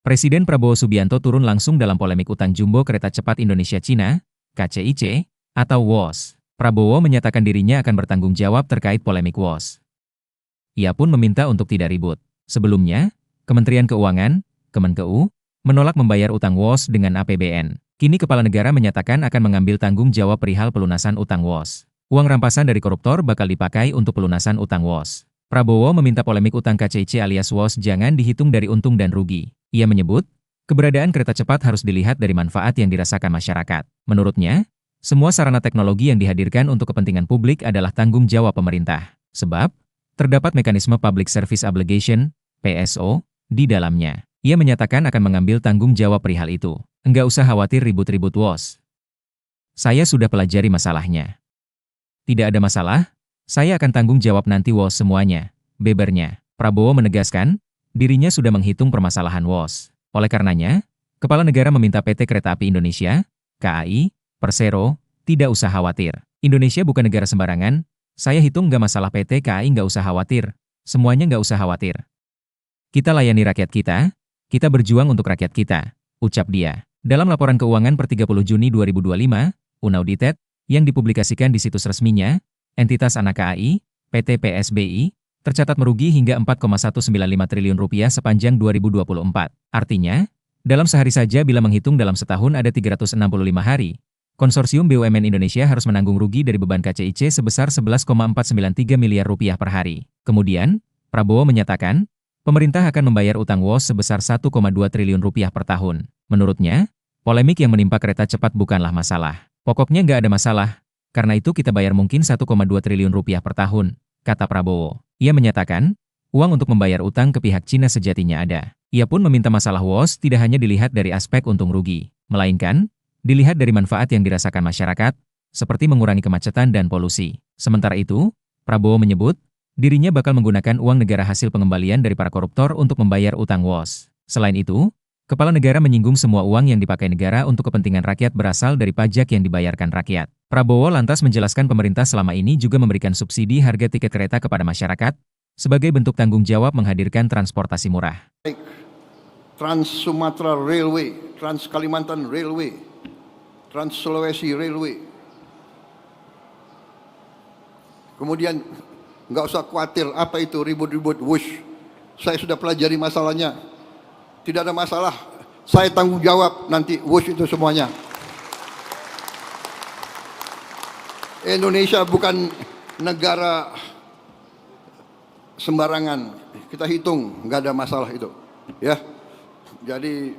Presiden Prabowo Subianto turun langsung dalam polemik utang jumbo kereta cepat Indonesia-Cina, KCIC, atau WOS. Prabowo menyatakan dirinya akan bertanggung jawab terkait polemik WOS. Ia pun meminta untuk tidak ribut. Sebelumnya, Kementerian Keuangan, Kemenkeu, menolak membayar utang WOS dengan APBN. Kini Kepala Negara menyatakan akan mengambil tanggung jawab perihal pelunasan utang WOS. Uang rampasan dari koruptor bakal dipakai untuk pelunasan utang WOS. Prabowo meminta polemik utang KCIC alias WOS jangan dihitung dari untung dan rugi. Ia menyebut, keberadaan kereta cepat harus dilihat dari manfaat yang dirasakan masyarakat. Menurutnya, semua sarana teknologi yang dihadirkan untuk kepentingan publik adalah tanggung jawab pemerintah. Sebab, terdapat mekanisme Public Service Obligation, PSO, di dalamnya. Ia menyatakan akan mengambil tanggung jawab perihal itu. Enggak usah khawatir ribut-ribut WOS. Saya sudah pelajari masalahnya. Tidak ada masalah, saya akan tanggung jawab nanti WOS semuanya, bebernya. Prabowo menegaskan, dirinya sudah menghitung permasalahan WOS. Oleh karenanya, Kepala Negara meminta PT Kereta Api Indonesia, KAI, Persero, tidak usah khawatir. Indonesia bukan negara sembarangan, saya hitung nggak masalah PT KAI nggak usah khawatir, semuanya nggak usah khawatir. Kita layani rakyat kita berjuang untuk rakyat kita, ucap dia. Dalam laporan keuangan per 30 Juni 2025, Unaudited, yang dipublikasikan di situs resminya, entitas anak KAI, PT PSBI, tercatat merugi hingga Rp4,195 triliun sepanjang 2024. Artinya, dalam sehari saja bila menghitung dalam setahun ada 365 hari, Konsorsium BUMN Indonesia harus menanggung rugi dari beban KCIC sebesar Rp11,493 miliar per hari. Kemudian, Prabowo menyatakan, pemerintah akan membayar utang WOS sebesar Rp1,2 triliun per tahun. Menurutnya, polemik yang menimpa kereta cepat bukanlah masalah. Pokoknya nggak ada masalah, karena itu kita bayar mungkin Rp1,2 triliun per tahun, kata Prabowo. Ia menyatakan, uang untuk membayar utang ke pihak Cina sejatinya ada. Ia pun meminta masalah WOS tidak hanya dilihat dari aspek untung rugi, melainkan dilihat dari manfaat yang dirasakan masyarakat, seperti mengurangi kemacetan dan polusi. Sementara itu, Prabowo menyebut, dirinya bakal menggunakan uang negara hasil pengembalian dari para koruptor untuk membayar utang WOS. Selain itu, Kepala Negara menyinggung semua uang yang dipakai negara untuk kepentingan rakyat berasal dari pajak yang dibayarkan rakyat. Prabowo lantas menjelaskan pemerintah selama ini juga memberikan subsidi harga tiket kereta kepada masyarakat, sebagai bentuk tanggung jawab menghadirkan transportasi murah. Trans Sumatera Railway, Trans Kalimantan Railway, Trans Sulawesi Railway. Kemudian nggak usah khawatir apa itu ribut-ribut WOS. Saya sudah pelajari masalahnya. Tidak ada masalah. Saya tanggung jawab nanti WOS itu semuanya. Indonesia bukan negara sembarangan. Kita hitung, nggak ada masalah itu. Ya. Jadi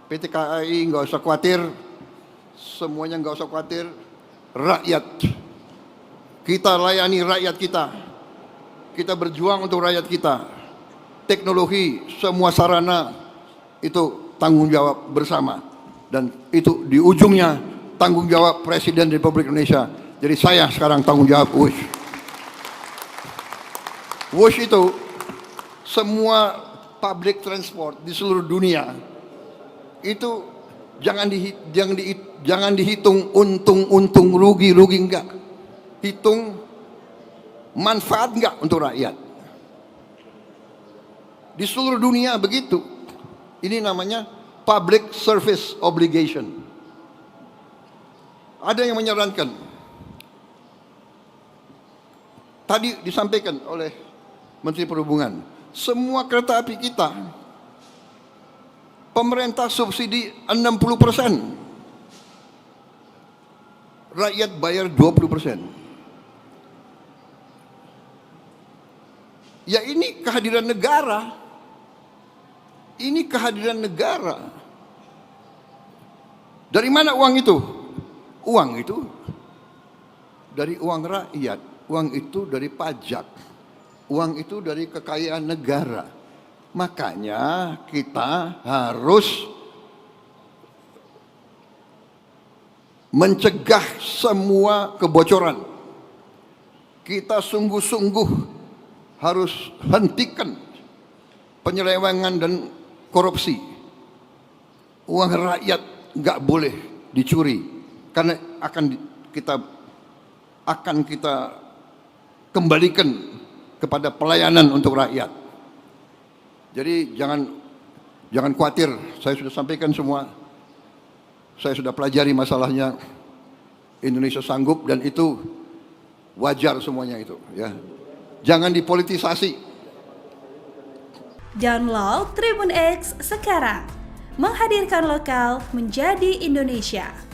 PT KAI nggak usah khawatir. Semuanya nggak usah khawatir. Rakyat. Kita layani rakyat kita. Kita berjuang untuk rakyat kita. Teknologi, semua sarana itu tanggung jawab bersama. Dan itu di ujungnya tanggung jawab Presiden Republik Indonesia. Jadi saya sekarang tanggung jawab WOS. WOS itu semua public transport di seluruh dunia itu jangan dihitung untung rugi enggak. Hitung manfaat enggak untuk rakyat. Di seluruh dunia begitu. Ini namanya Public Service Obligation. Ada yang menyarankan. Tadi disampaikan oleh Menteri Perhubungan. Semua kereta api kita, pemerintah subsidi 60%. Rakyat bayar 20%. Ya ini kehadiran negara. Ini kehadiran negara. Dari mana uang itu? Uang itu dari uang rakyat. Uang itu dari pajak. Uang itu dari kekayaan negara. Makanya kita harus mencegah semua kebocoran. Kita sungguh-sungguh harus hentikan penyelewengan dan korupsi. Uang rakyat nggak boleh dicuri karena akan kita kembalikan kepada pelayanan untuk rakyat. Jadi jangan Jangan khawatir, saya sudah sampaikan semua. Saya sudah pelajari masalahnya. Indonesia sanggup dan itu wajar semuanya itu, ya. Jangan dipolitisasi. Download Tribun X sekarang. Menghadirkan lokal menjadi Indonesia.